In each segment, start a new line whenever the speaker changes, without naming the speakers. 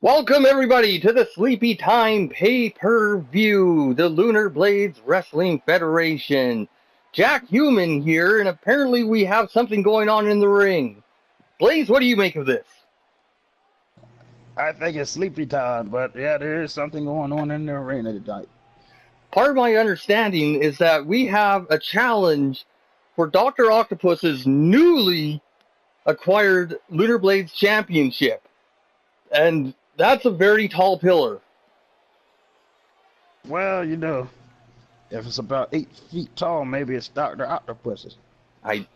Welcome everybody to the Sleepy Time pay-per-view, the LunarBlades Wrestling Federation. Jack Human here, and apparently we have something going on in the ring. Blaze, what do you make of this?
I think it's sleepy time, but yeah, there is something going on in the arena tonight.
Part of my understanding is that we have a challenge for Dr. Octopus's newly acquired LunarBlades Championship. And that's a very tall pillar.
Well, if it's about 8 feet tall, maybe it's Dr. Octopus's.
I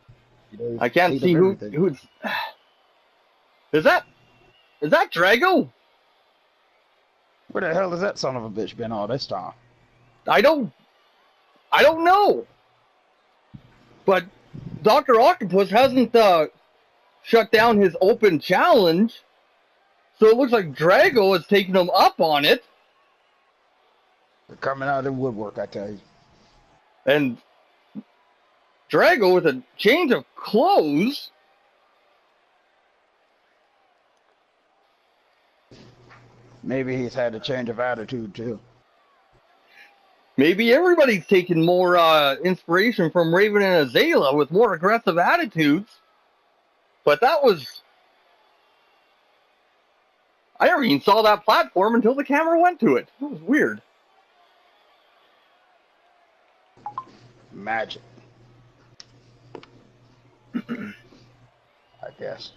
can't see who's. Is that Drago?
Where the hell has that son of a bitch been all this time?
I don't know. But Dr. Octopus hasn't shut down his open challenge, so it looks like Drago is taking him up on it.
They're coming out of the woodwork, I tell you.
And Drago with a change of clothes.
Maybe he's had a change of attitude too.
Maybe everybody's taking more inspiration from Raven and Azalea with more aggressive attitudes. But that was... I never even saw that platform until the camera went to it. It was weird.
Magic. I guess.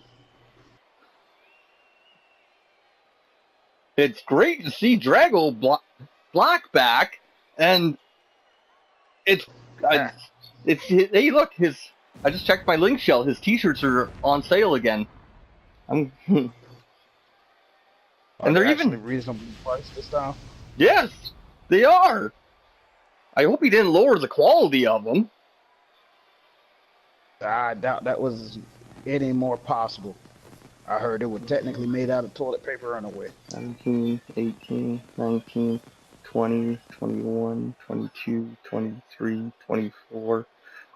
It's great to see Drago black back, and hey, look, I just checked my link shell. His t-shirts are on sale again. And they're even
reasonably priced this time.
Yes, they are. I hope he didn't lower the quality of them.
I doubt that was any more possible. I heard it was technically made out of toilet paper anyway.
17, 18, 19, 20, 21, 22, 23, 24.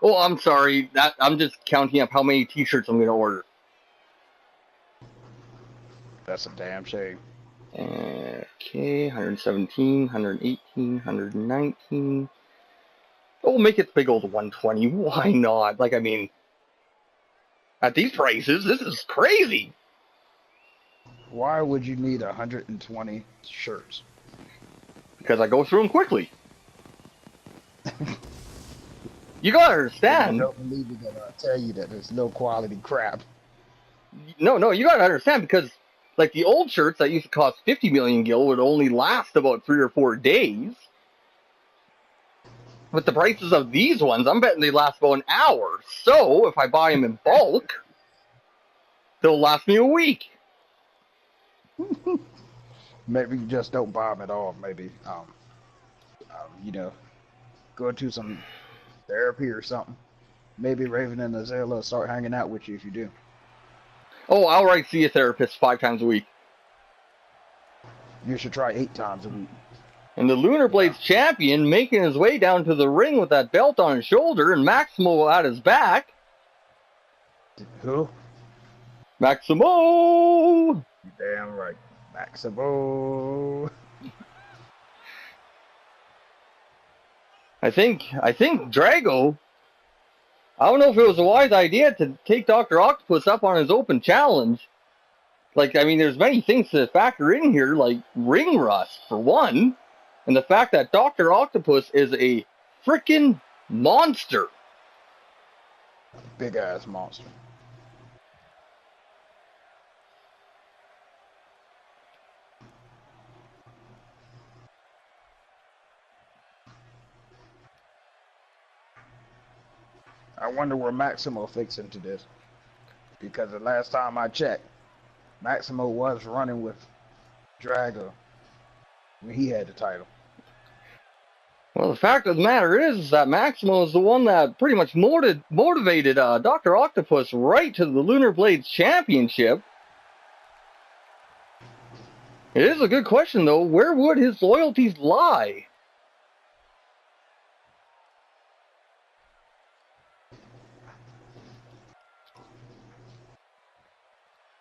Oh, I'm sorry. I'm just counting up how many t-shirts I'm going to order.
That's a damn shame.
Okay, 117, 118, 119. Oh, make it the big old 120. Why not? Like, I mean, at these prices, this is crazy.
Why would you need 120 shirts?
Because I go through them quickly. You gotta understand.
I don't believe me that I tell you that there's no quality crap.
No, you gotta understand, because like the old shirts that used to cost 50 million gil would only last about 3 or 4 days. With the prices of these ones, I'm betting they last about an hour. So if I buy them in bulk, they'll last me a week.
Maybe you just don't buy them at all. Maybe, go to some therapy or something. Maybe Raven and Azalea will start hanging out with you if you do.
Oh, I'll write see a therapist 5 times a week.
You should try 8 times a week.
And the LunarBlades champion making his way down to the ring with that belt on his shoulder and Maximo at his back.
Who?
Maximo!
You're damn right. Maximo.
I think Drago, I don't know if it was a wise idea to take Dr. Octopus up on his open challenge. Like, I mean, there's many things to factor in here, like ring rust, for one, and the fact that Dr. Octopus is a frickin' monster.
Big ass monster. I wonder where Maximo fits into this. Because the last time I checked, Maximo was running with Drago when he had the title.
Well, the fact of the matter is that Maximo is the one that pretty much motivated Dr. Octopus right to the LunarBlades Championship. It is a good question, though. Where would his loyalties lie?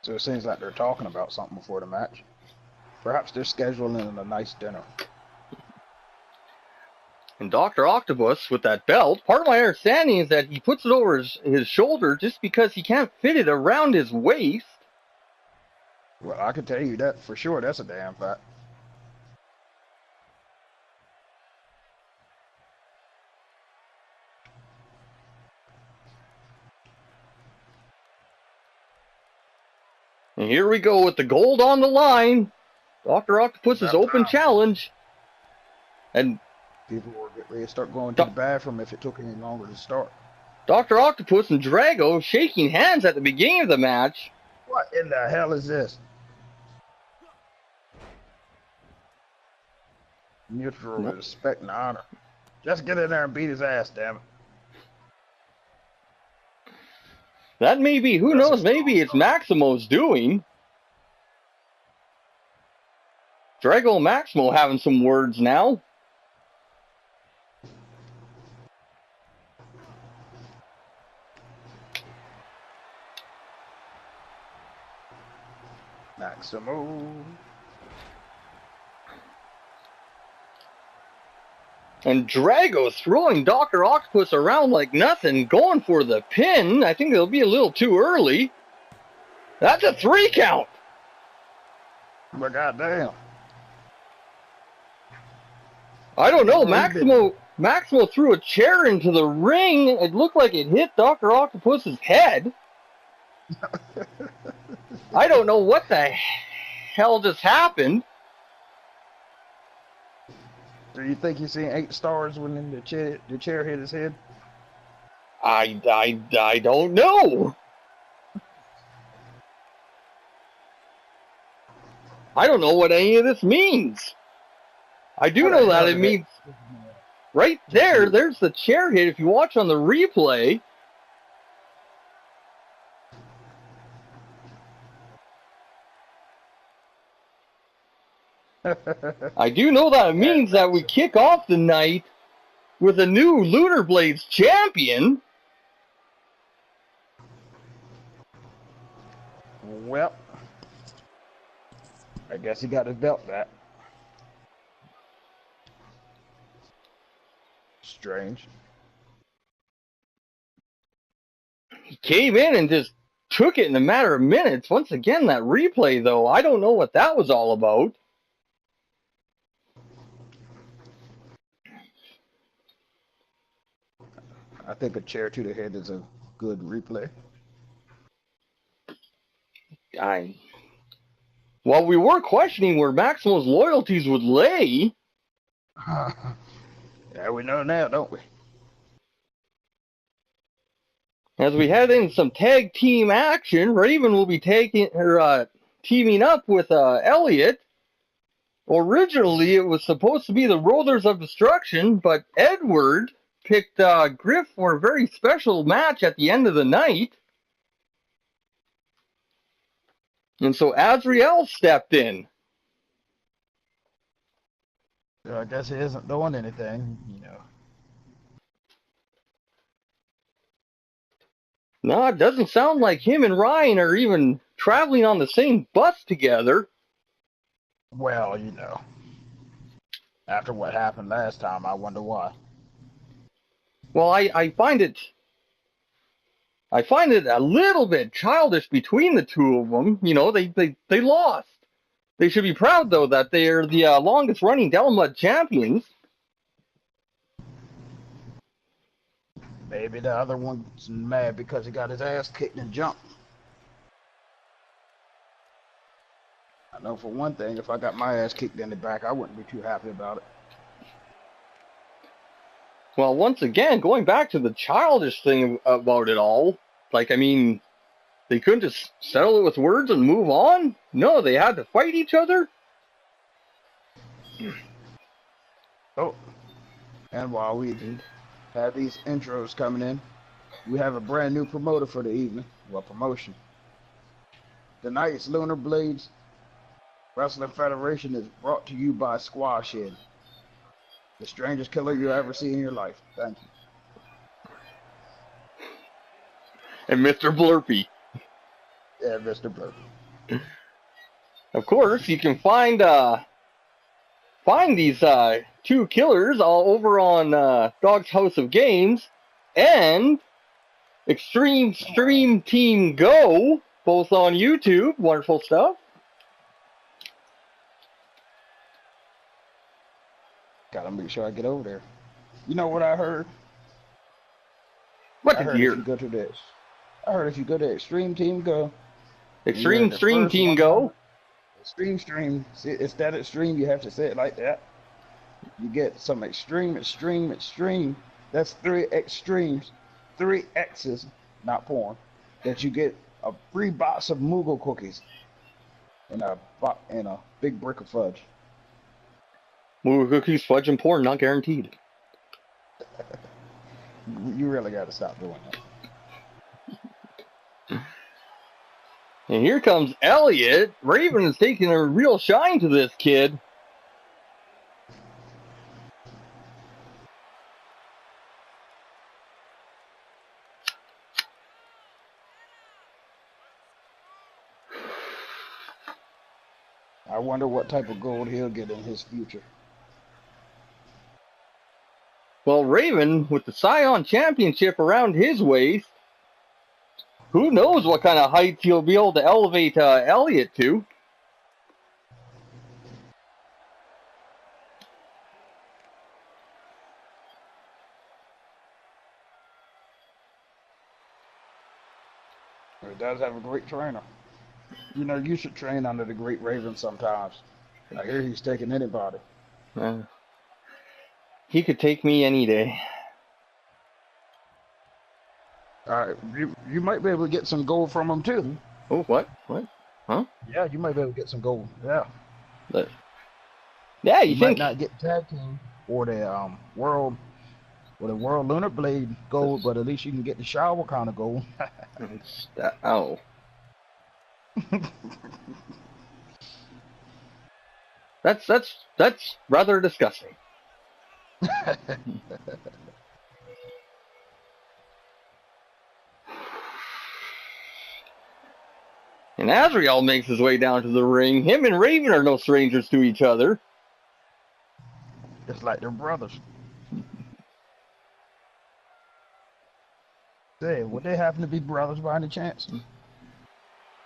So it seems like they're talking about something before the match. Perhaps they're scheduling a nice dinner.
And Dr. Octopus, with that belt, part of my understanding is that he puts it over his shoulder just because he can't fit it around his waist.
Well, I can tell you that for sure. That's a damn fact.
And here we go with the gold on the line. Dr. Octopus's open challenge. And
people were getting ready to start going to the bathroom if it took any longer to start.
Dr. Octopus and Drago shaking hands at the beginning of the match.
What in the hell is this? Mutual respect and honor. Just get in there and beat his ass, damn it.
That may be, who knows, maybe it's Maximo's doing. Drago and Maximo having some words now.
Maximo.
And Drago throwing Dr. Octopus around like nothing, going for the pin. I think it'll be a little too early. That's a 3 count.
But goddamn.
I don't know. Maximo threw a chair into the ring. It looked like it hit Dr. Octopus's head. I don't know what the hell just happened.
Do you think he's seen 8 stars when the chair hit his head?
I don't know. I don't know what any of this means. I do know that it means right there's the chair hit. If you watch on the replay, I do know that it means that we kick off the night with a new LunarBlades champion.
Well, I guess he got his belt back. Strange.
He came in and just took it in a matter of minutes. Once again, that replay, though, I don't know what that was all about.
I think a chair to the head is a good replay.
Well, we were questioning where Maximo's loyalties would lay.
Yeah, we know now, don't we?
As we head into some tag team action, Raven will be teaming up with Elliot. Originally, it was supposed to be the Rollers of Destruction, but Edward picked Griff for a very special match at the end of the night. And so Azrael stepped in.
I guess he isn't doing anything, you know.
No, it doesn't sound like him and Ryan are even traveling on the same bus together.
Well, you know, after what happened last time, I wonder why.
Well, I find it a little bit childish between the two of them. You know, they lost. They should be proud, though, that they are the longest-running Delmud champions.
Maybe the other one's mad because he got his ass kicked and jumped. I know for one thing, if I got my ass kicked in the back, I wouldn't be too happy about it.
Well, once again, going back to the childish thing about it all, like, I mean, they couldn't just settle it with words and move on? No, they had to fight each other?
Oh, and while we have these intros coming in, we have a brand new promoter for the evening. Well, promotion. Tonight's LunarBlades Wrestling Federation is brought to you by Squash Head, the strangest killer you ever see in your life. Thank you.
And Mr. Blurpy.
Yeah, Mr. Blurpy.
Of course, you can find these two killers all over on Dog's House of Games and Extreme Stream Team Go, both on YouTube. Wonderful stuff.
Gotta make sure I get over there. You know what I heard?
What
I
did
heard
you
if
hear?
you go to this. I heard if you go to Extreme Team Go.
Extreme Stream Team Go?
Extreme. See, instead of extreme, you have to say it like that. You get some extreme. That's 3 extremes, 3 X's, not porn. That you get a free box of Moogle cookies and a big brick of fudge.
Movie cookies, fudge, and porn not guaranteed.
You really got to stop doing that.
And here comes Elliot. Raven is taking a real shine to this kid.
I wonder what type of gold he'll get in his future.
Well, Raven, with the Scion Championship around his waist, who knows what kind of heights he'll be able to elevate Elliot to.
He does have a great trainer. You know, you should train under the great Raven sometimes. I hear he's taking anybody.
He could take me any day.
You might be able to get some gold from him too.
Oh, what? What? Huh?
Yeah, you might be able to get some gold. Yeah.
Yeah,
you
think?
Might not get tag team or the world LunarBlade gold, but at least you can get the shower kind of gold.
Oh. That's rather disgusting. And Azrael makes his way down to the ring. Him and Raven are no strangers to each other.
It's like they're brothers. Say, would they happen to be brothers by any chance?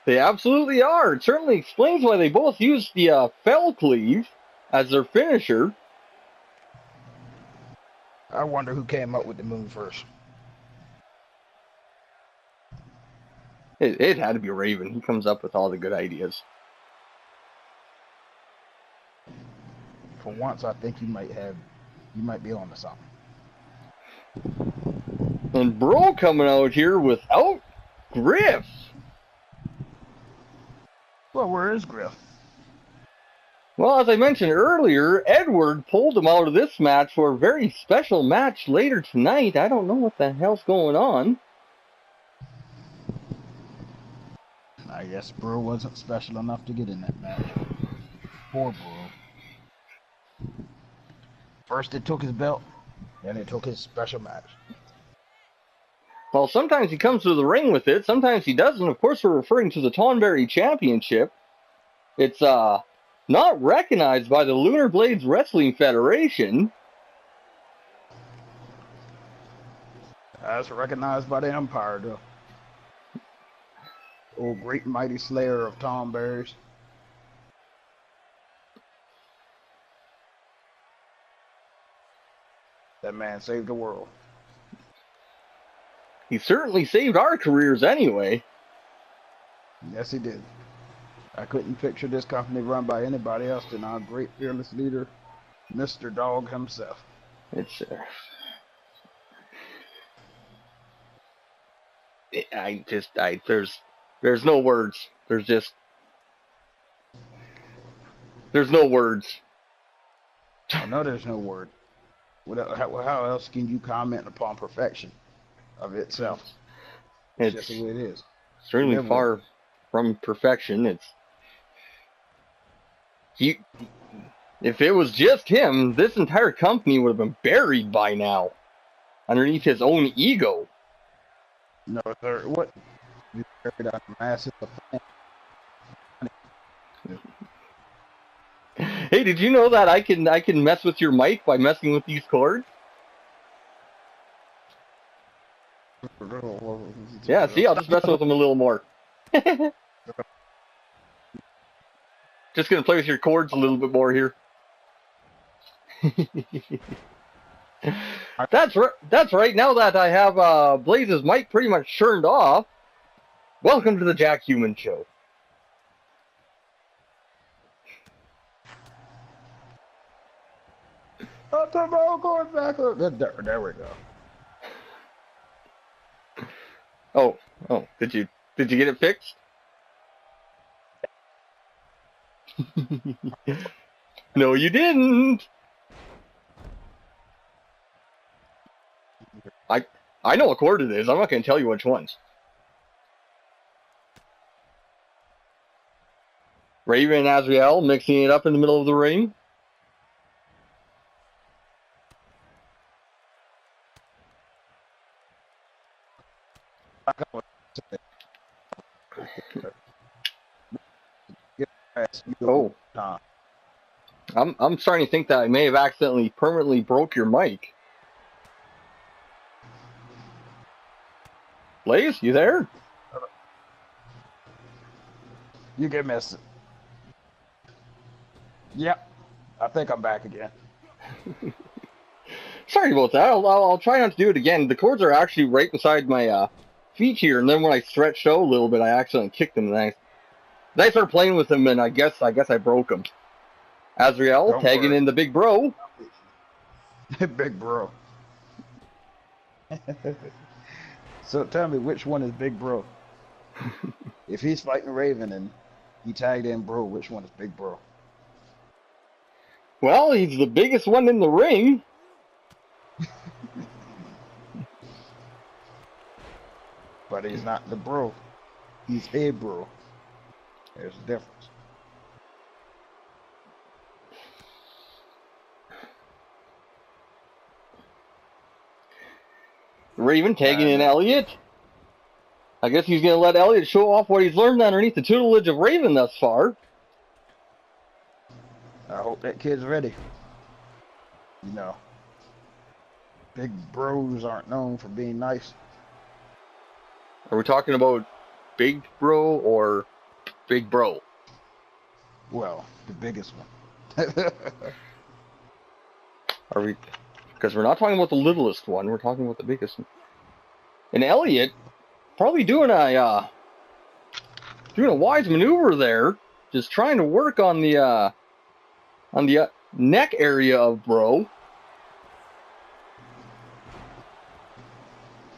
They absolutely are. It certainly explains why they both use the fell cleave as their finisher.
I wonder who came up with the move first.
It had to be Raven. He comes up with all the good ideas.
For once, I think you might be on to something.
And Bro coming out here without Griff.
Well, where is Griff?
Well, as I mentioned earlier, Edward pulled him out of this match for a very special match later tonight. I don't know what the hell's going on.
I guess Bro wasn't special enough to get in that match. Poor Bro. First they took his belt, then they took his special match.
Well, sometimes he comes to the ring with it, sometimes he doesn't. Of course, we're referring to the Tonberry Championship. It's not recognized by the LunarBlades Wrestling Federation.
That's recognized by the Empire, though. Oh, great mighty slayer of Tonberries. That man saved the world.
He certainly saved our careers anyway.
Yes, he did. I couldn't picture this company run by anybody else than our great fearless leader, Mr. Dog himself.
It's there's no words. There's no words.
I know there's no word. How else can you comment upon perfection of itself? It's just the way it is.
Extremely far from perfection. If it was just him, this entire company would have been buried by now, underneath his own ego.
No, sir. What? You buried on masses of
Hey, did you know that I can mess with your mic by messing with these cords? Yeah, see, I'll just mess with them a little more. Just gonna play with your cords a little bit more here. That's right. That's right. Now that I have Blaze's mic pretty much turned off, welcome to the Jack Human Show.
Oh, the ball going back. There we go.
Oh, did you get it fixed? No, you didn't. I know what chord it is. I'm not going to tell you which one. Raven and Azrael mixing it up in the middle of the ring. Oh, I'm starting to think that I may have accidentally permanently broke your mic. Blaze, you there?
You get missed. Yep, I think I'm back again.
Sorry about that. I'll try not to do it again. The cords are actually right beside my feet here, and then when I stretched out a little bit, I accidentally kicked them. And I started playing with them, and I guess I broke them. Azrael
Don't
tagging
worry.
in the big bro.
Big bro. So tell me, which one is Big Bro? If he's fighting Raven and he tagged in Bro, which one is Big Bro?
Well, he's the biggest one in the ring.
But he's not the bro. He's a bro. There's a difference.
Raven tagging in Elliot. I guess he's going to let Elliot show off what he's learned underneath the tutelage of Raven thus far.
I hope that kid's ready. You know, big bros aren't known for being nice.
Are we talking about Big Bro or Big Bro?
Well, the biggest one.
Are we? Because we're not talking about the littlest one. We're talking about the biggest one. And Elliot probably doing a wise maneuver there, just trying to work on the neck area of Bro.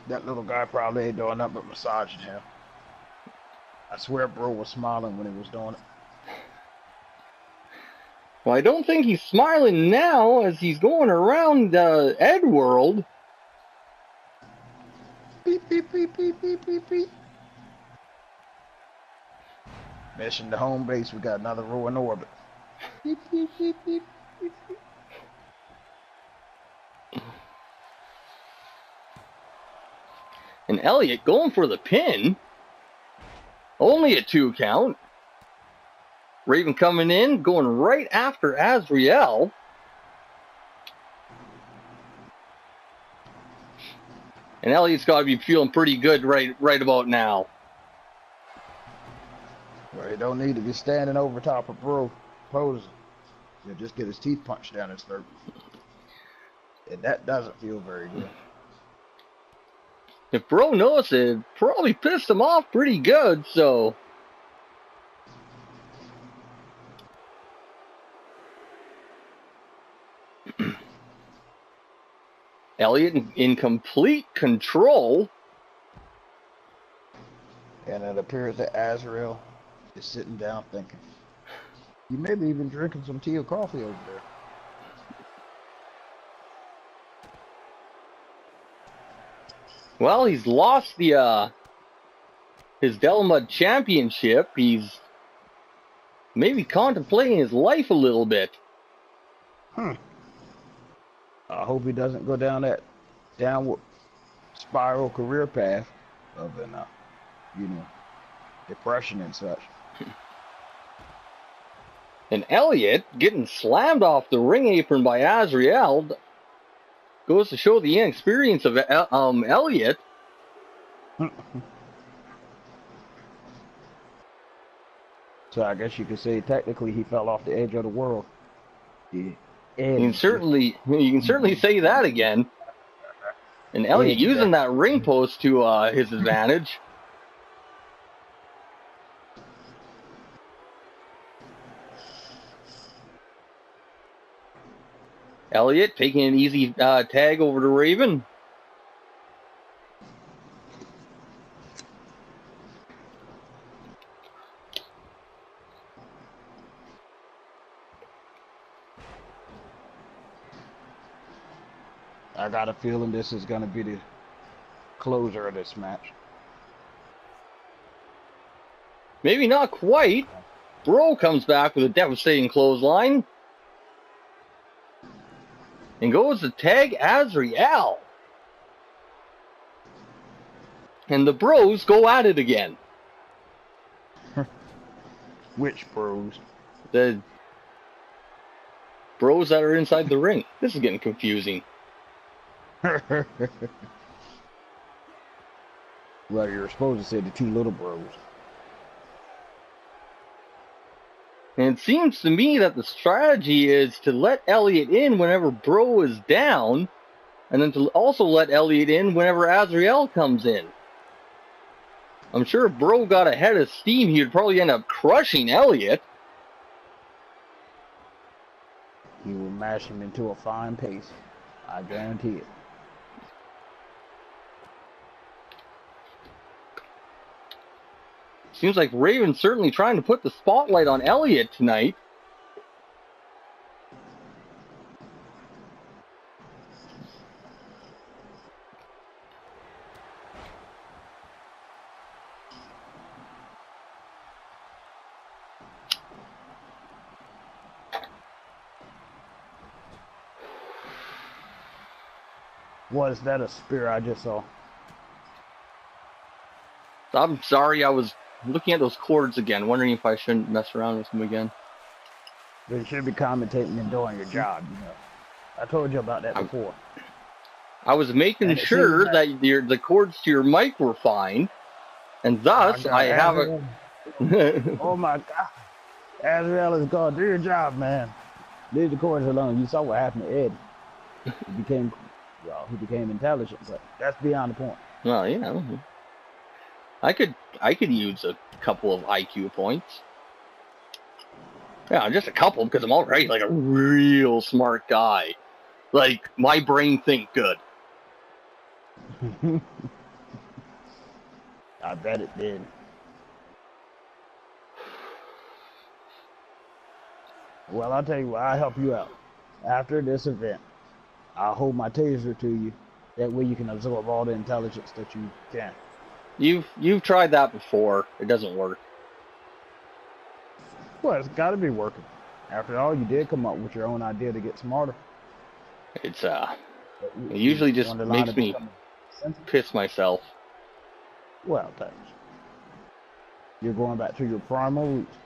That little guy probably ain't doing nothing but massaging him. I swear Bro was smiling when he was doing it.
Well, I don't think he's smiling now as he's going around Edworld.
Beep, beep, beep, beep, beep, beep, beep. Mission to home base, we got another row in orbit. Beep, beep, beep, beep, beep, beep.
And Elliot going for the pin. Only a 2 count. Raven coming in, going right after Azrael. And Elliot's got to be feeling pretty good right about now.
Well, he don't need to be standing over top of Bro posing. He'll just get his teeth punched down his throat. And that doesn't feel very good.
If Bro noticed it, probably pissed him off pretty good, so. Elliot in complete control.
And it appears that Azrael is sitting down thinking. He may be even drinking some tea or coffee over there.
Well, he's lost the his Delmud championship. He's maybe contemplating his life a little bit.
I hope he doesn't go down that downward spiral career path of an, depression and such.
And Elliott getting slammed off the ring apron by Azrael. Goes to show the inexperience of Elliott.
So I guess you could say technically he fell off the edge of the world. The edge.
You can certainly say that again. And Elliott using that ring post to his advantage. Elliott taking an easy tag over to Raven.
I got a feeling this is going to be the closer of this match.
Maybe not quite. Bro comes back with a devastating clothesline. And goes to tag Azrael. And the Bros go at it again.
Which Bros?
The Bros that are inside the ring. This is getting confusing.
Well, you're supposed to say the two little Bros.
And it seems to me that the strategy is to let Elliott in whenever Bro is down, and then to also let Elliott in whenever Azrael comes in. I'm sure if Bro got ahead of steam, he would probably end up crushing Elliott.
He will mash him into a fine paste. I guarantee it.
Seems like Raven's certainly trying to put the spotlight on Elliott tonight.
Was that a spear I just saw?
I'm sorry, I was looking at those cords again, wondering if I shouldn't mess around with them again.
But you should be commentating and doing your job, you know. I told you about that before.
I was making sure that the cords to your mic were fine, and thus I have a...
Oh my God. Azrael is gone. Do your job, man. Leave the cords alone. You saw what happened to Ed. He became intelligent, but that's beyond the point.
Well, yeah. I could use a couple of IQ points. Yeah, just a couple, because I'm already like a real smart guy. Like, my brain think good.
I bet it did. Well, I'll tell you what, I'll help you out. After this event, I'll hold my taser to you. That way you can absorb all the intelligence that you can.
You've tried that before. It doesn't work.
Well, it's got to be working. After all, you did come up with your own idea to get smarter.
It's it usually just makes me piss myself.
Well, thanks. You're going back to your primal roots,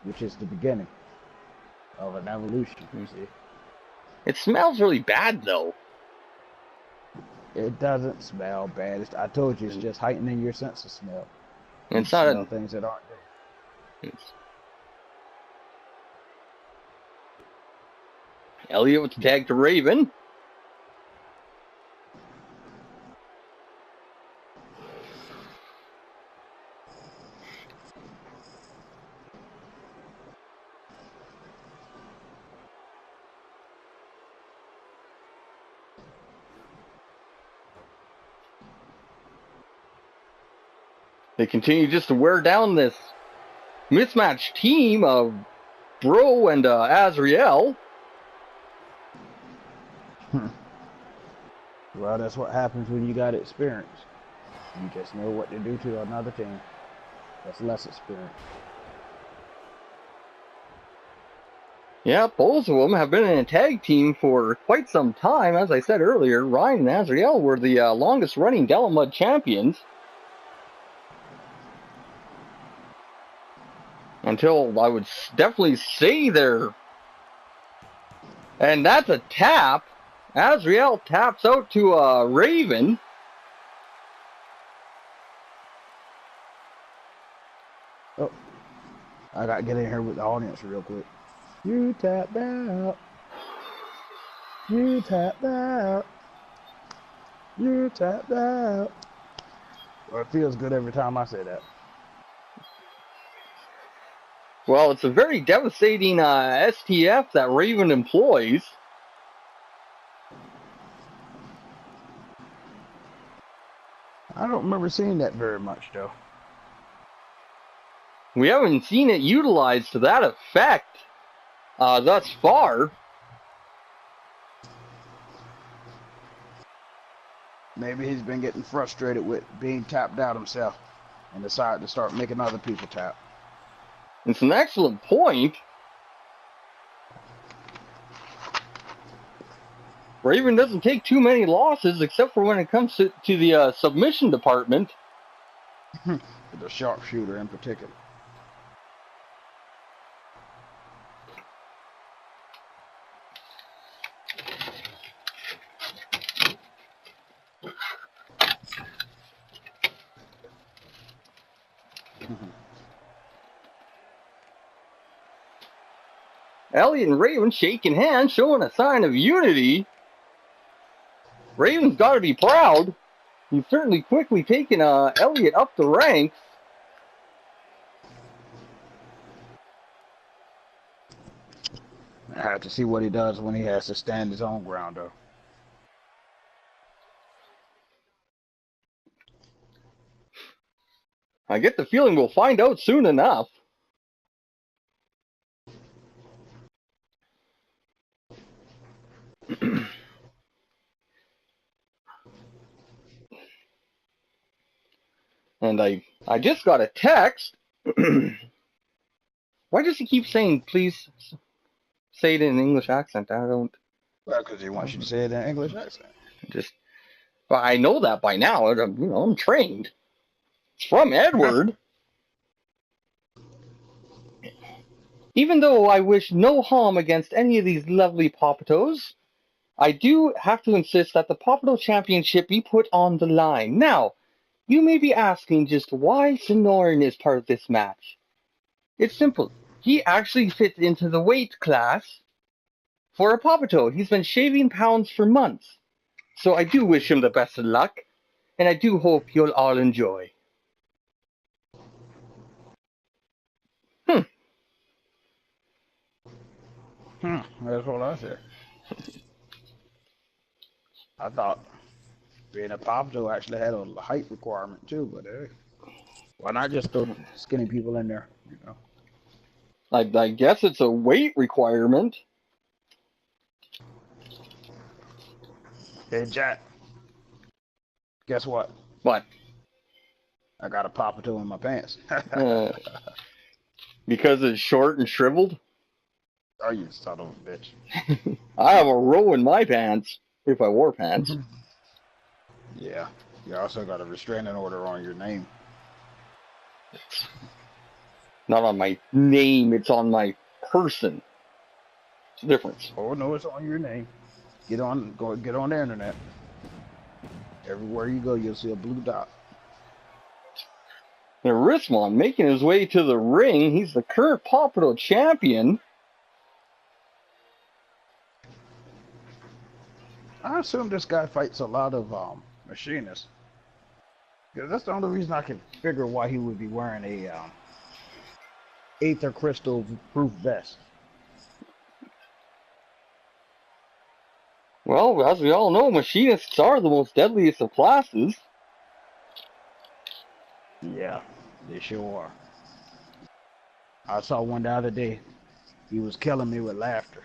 which is the beginning of an evolution, you see.
It smells really bad, though.
It doesn't smell bad. I told you, it's just heightening your sense of smell.
It's not
things that aren't there.
Elliott with the tag to Raven. They continue just to wear down this mismatched team of Bro and Azrael.
Well, that's what happens when you got experience. You just know what to do to another team that's less experienced.
Yeah, both of them have been in a tag team for quite some time. As I said earlier, Ryan and Azrael were the longest running Delamud champions. until I would definitely say there. And that's a tap. Azrael taps out to Raven.
Oh, I gotta get in here with the audience real quick. You tapped out. You tapped out. You tapped out. Well, it feels good every time I say that.
Well, it's a very devastating STF that Raven employs.
I don't remember seeing that very much, though.
We haven't seen it utilized to that effect thus far.
Maybe he's been getting frustrated with being tapped out himself and decided to start making other people tap.
It's an excellent point. Raven doesn't take too many losses except for when it comes to the submission department.
The sharpshooter in particular.
Elliot and Raven shaking hands, showing a sign of unity. Raven's got to be proud. He's certainly quickly taken Elliot up the ranks.
I have to see what he does when he has to stand his own ground, though.
I get the feeling we'll find out soon enough. And I just got a text. Why does he keep saying, please say it in an English accent? I don't.
Well, because he wants you to say it in an English accent.
Well, I know that by now. I'm trained. It's from Edward. Even though I wish no harm against any of these lovely Papatos, I do have to insist that the Papato Championship be put on the line. Now, you may be asking just why Sonoran is part of this match. It's simple. He actually fits into the weight class for a Papato. He's been shaving pounds for months. So I do wish him the best of luck, and I do hope you'll all enjoy.
That's what I said. I thought being a Papato actually had a height requirement too, but why not just throw skinny people in there, you know?
I guess it's a weight requirement.
Hey, Jack. Guess what?
What?
I got a Papato in my pants.
Because it's short and shriveled?
Oh, you son of a bitch.
I have a row in my pants, if I wore pants.
Yeah. You also got a restraining order on your name.
Not on my name, it's on my person. It's a difference.
Oh no, it's on your name. Get on the internet. Everywhere you go, you'll see a blue dot.
And Rismon making his way to the ring. He's the current Papato champion.
I assume this guy fights a lot of machinists. Because that's the only reason I can figure why he would be wearing a Aether Crystal proof vest.
Well, as we all know, machinists are the most deadliest of classes.
Yeah, they sure are. I saw one the other day. He was killing me with laughter.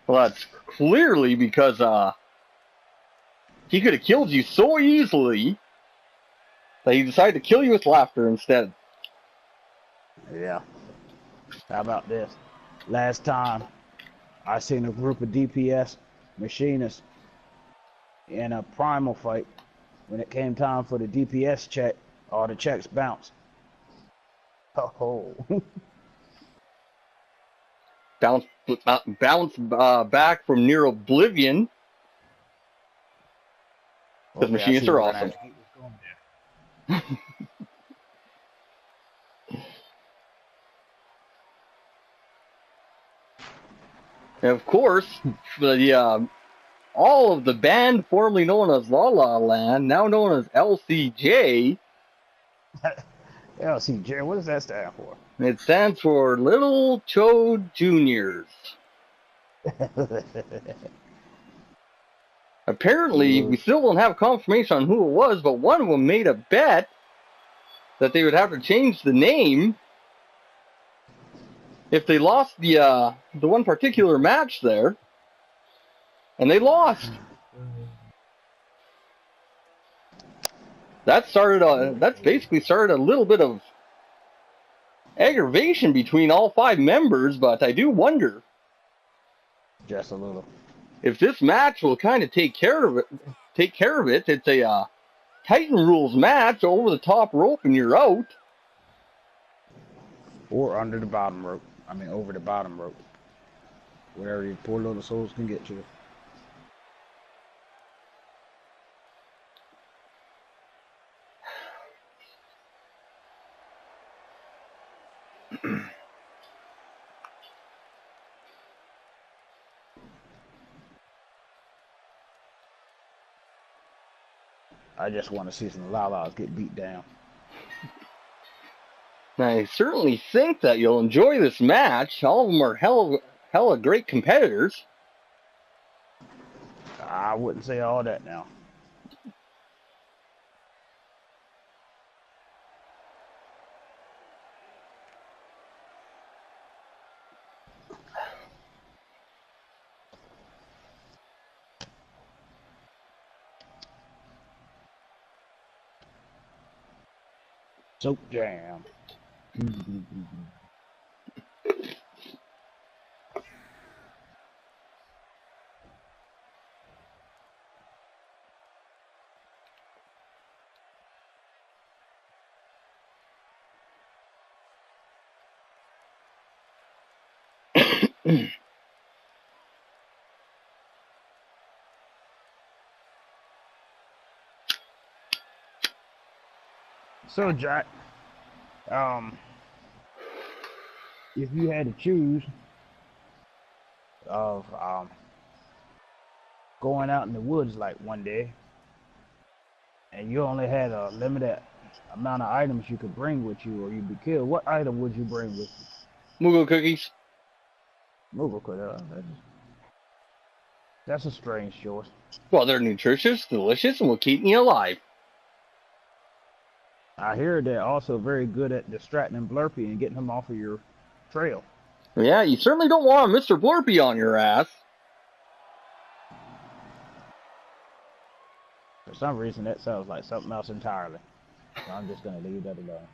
Well, that's clearly because he could have killed you so easily that he decided to kill you with laughter instead.
Yeah. How about this? Last time I seen a group of DPS machinists in a primal fight, when it came time for the DPS check, all the checks bounced. Oh.
Bounce back from near oblivion. Because
Okay,
machinists are awesome. And of course, the all of the band formerly known as La La Land, now known as LCJ.
LCJ, what does that stand for?
It stands for Little Chode Juniors. Apparently, we still don't have confirmation on who it was, but one of them made a bet that they would have to change the name if they lost the one particular match there, and they lost. That's basically started a little bit of aggravation between all 5 members, but I do wonder
just a little
if this match will kind of take care of it. It's a Titan rules match over the top rope and you're out,
or under the bottom rope. I mean, over the bottom rope, wherever your poor little souls can get you. I just want to see some Lalas get beat down.
I certainly think that you'll enjoy this match. All of them are hella great competitors.
I wouldn't say all that now. Soap jam. So Jack, if you had to choose of going out in the woods like one day, and you only had a limited amount of items you could bring with you, or you'd be killed, what item would you bring with you?
Mugo cookies.
Mugo cookies. That's a strange choice.
Well, they're nutritious, delicious, and will keep me alive.
I hear they're also very good at distracting Blurpy and getting him off of your trail.
Yeah, you certainly don't want a Mr. Blurpy on your ass.
For some reason, that sounds like something else entirely. So I'm just going to leave that alone.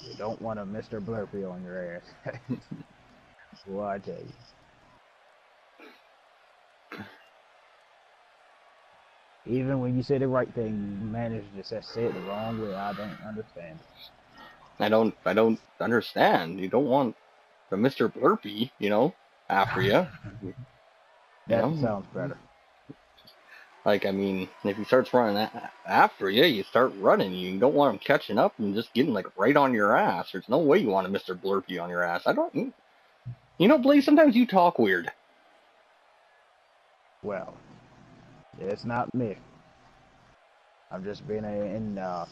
You don't want a Mr. Blurpy on your ass. Well, I tell you. Even when you say the right thing, you manage to say it the wrong way. I don't understand.
I don't understand. You don't want the Mr. Blurpy, after you.
That sounds better.
Like, I mean, if he starts running after you, you start running. You don't want him catching up and just getting, right on your ass. There's no way you want a Mr. Blurpy on your ass. Blaze, sometimes you talk weird.
Well, it's not me. I'm just being a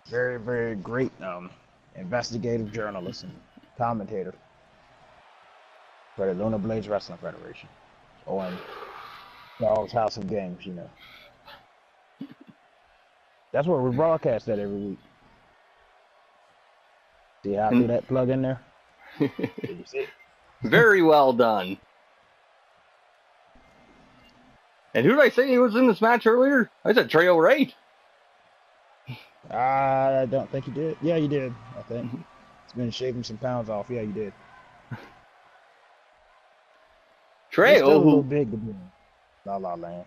very, very great investigative journalist and commentator for the LunarBlades Wrestling Federation on Dog's House of Games, That's where we broadcast that every week. See how I threw that plug in there? Did you see it?
Very well done. And who did I say he was in this match earlier? I said Trey O'Reilly.
I don't think you did. Yeah, you did, I think. It's been shaving some pounds off. Yeah, you did.
Trey,
still a little big to be in La La Land.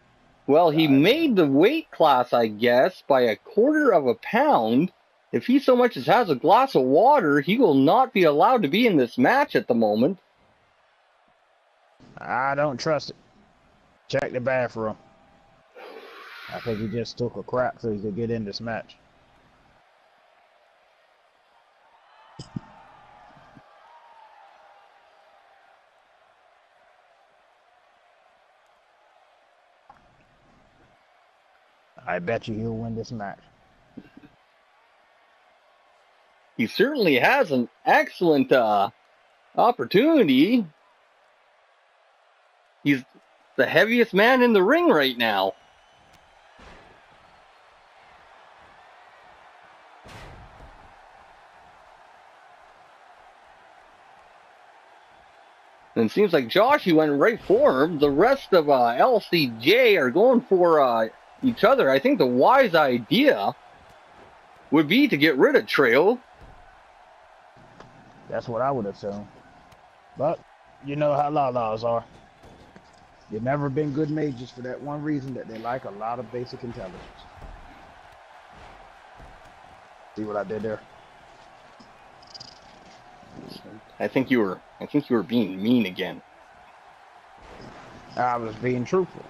Well, he made the weight class, I guess, by a quarter of a pound. If he so much as has a glass of water, he will not be allowed to be in this match at the moment.
I don't trust it. Check the bathroom. I think he just took a crap so he could get in this match. I bet you he'll win this match.
He certainly has an excellent opportunity. He's the heaviest man in the ring right now. And it seems like Josh, he went right for him. The rest of LCJ are going for each other. I think the wise idea would be to get rid of Trail.
That's what I would assume. But you know how laws are. They've never been good mages for that one reason, that they like a lot of basic intelligence. See what I did there?
I think you were being mean again.
I was being truthful.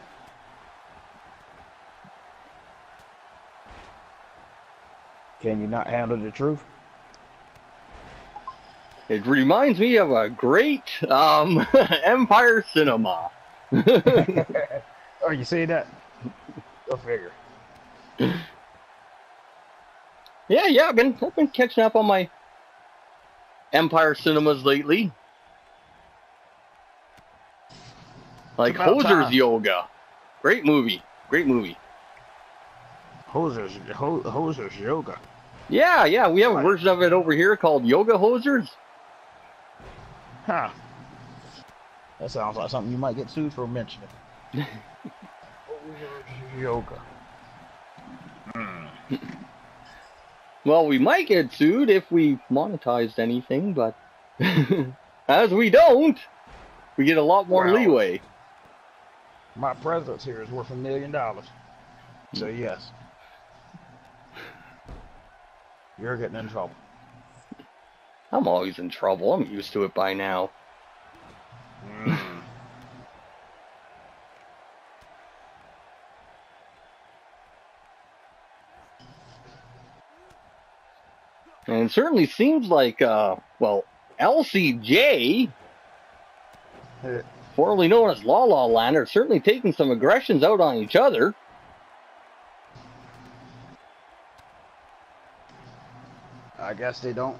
Can you not handle the truth?
It reminds me of a great Empire cinema.
Oh, you see that? Go figure.
Yeah, I've been catching up on my Empire cinemas lately. Like Hoser's Yoga. Great movie.
Hoser's Yoga.
Yeah, we have a version of it over here called Yoga Hosers.
Huh. That sounds like something you might get sued for mentioning. Yoga.
Well, we might get sued if we monetized anything, but as we don't, we get a lot more leeway.
My presence here is worth $1 million. So yes. You're getting in trouble.
I'm always in trouble. I'm used to it by now. And it certainly seems like, LCJ, formerly known as La La Land, are certainly taking some aggressions out on each other.
I guess they don't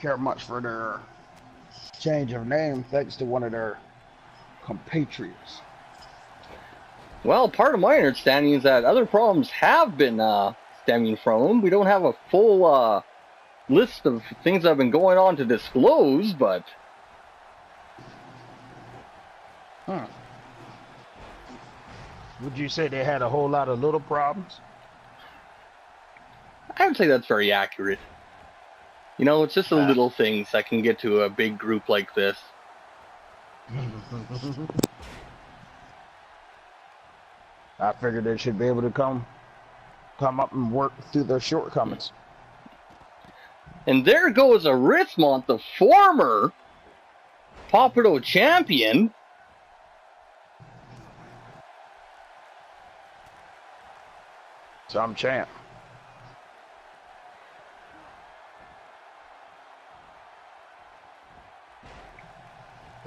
care much for their change of name thanks to one of their compatriots.
Well, part of my understanding is that other problems have been stemming from them. We don't have a full list of things that have been going on to disclose, but...
Would you say they had a whole lot of little problems?
I would say that's very accurate. You know, it's just the little things that can get to a big group like this.
I figured they should be able to come up and work through their shortcomings.
And there goes Arismont, the former Papado champion.
Some champ.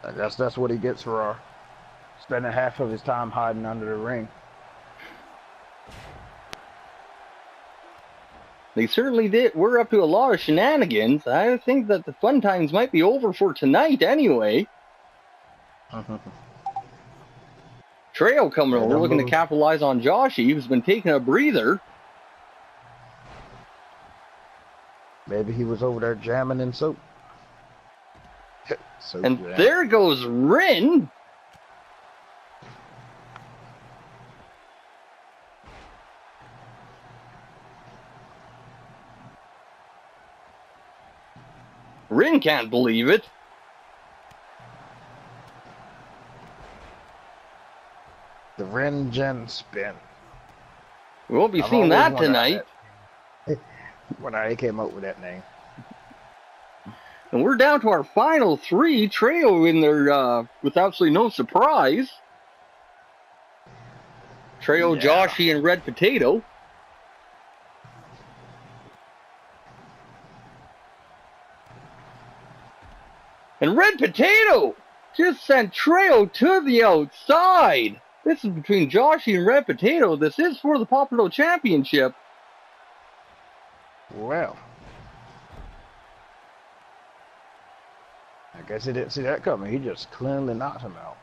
I guess that's what he gets for spending half of his time hiding under the ring.
They certainly did. We're up to a lot of shenanigans. I think that the fun times might be over for tonight anyway. Trail coming over, looking to capitalize on Joshy, who's been taking a breather.
Maybe he was over there jamming in soap.
And there goes Rin. Rin can't believe it.
The Syringe and spin.
We won't be
I've
seeing
always
that
wondered
tonight.
when I came up with that name.
And we're down to our final three. Trejo in there with absolutely no surprise. Trejo,
Yeah.
Joshy, and Red Potato. And Red Potato just sent Trejo to the outside. This is between Joshy and Red Potato. This is for the Popular Championship.
Well, I guess he didn't see that coming. He just cleanly knocked him out.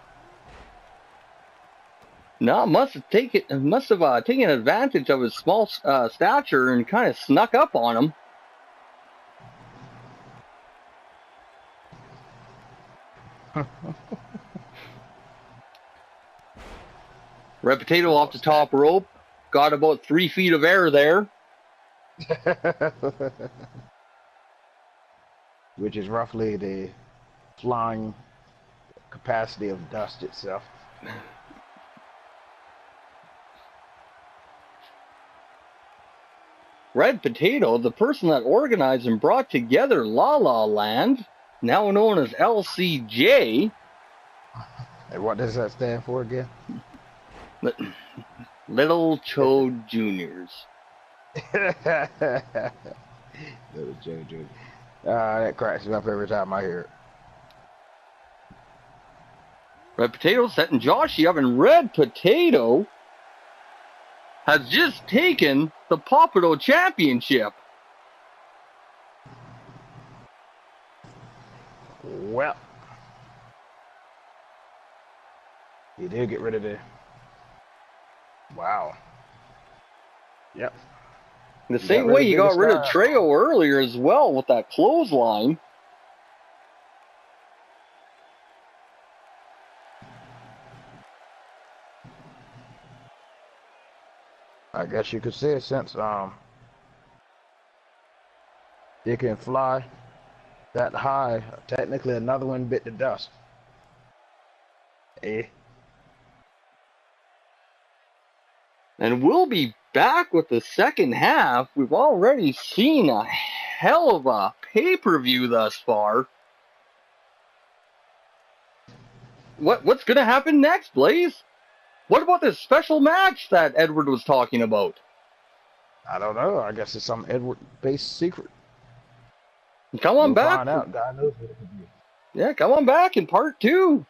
No, must have taken advantage of his small stature and kind of snuck up on him. Red Potato off the top rope. Got about 3 feet of air there.
Which is roughly the flying capacity of dust itself.
Red Potato, the person that organized and brought together La La Land, now known as LCJ.
And what does that stand for again?
Little Chode Juniors.
Little Chode Juniors. That cracks me up every time I hear it.
Red Potato setting Joshy up, and Red Potato has just taken the Popular Championship.
Well, he did get rid of the... Wow. Yep.
The same way he got rid of
biggest
Trejo earlier as well with that clothesline.
I guess you could say, since it can fly that high, technically another one bit the dust. Eh?
And we'll be back with the second half. We've already seen a hell of a pay-per-view thus far. What's going to happen next, Blaze? What about this special match that Edward was talking about?
I don't know. I guess it's some Edward-based secret.
Come on
We'll
back.
find out. God knows what it could be.
Yeah, come on back in part 2.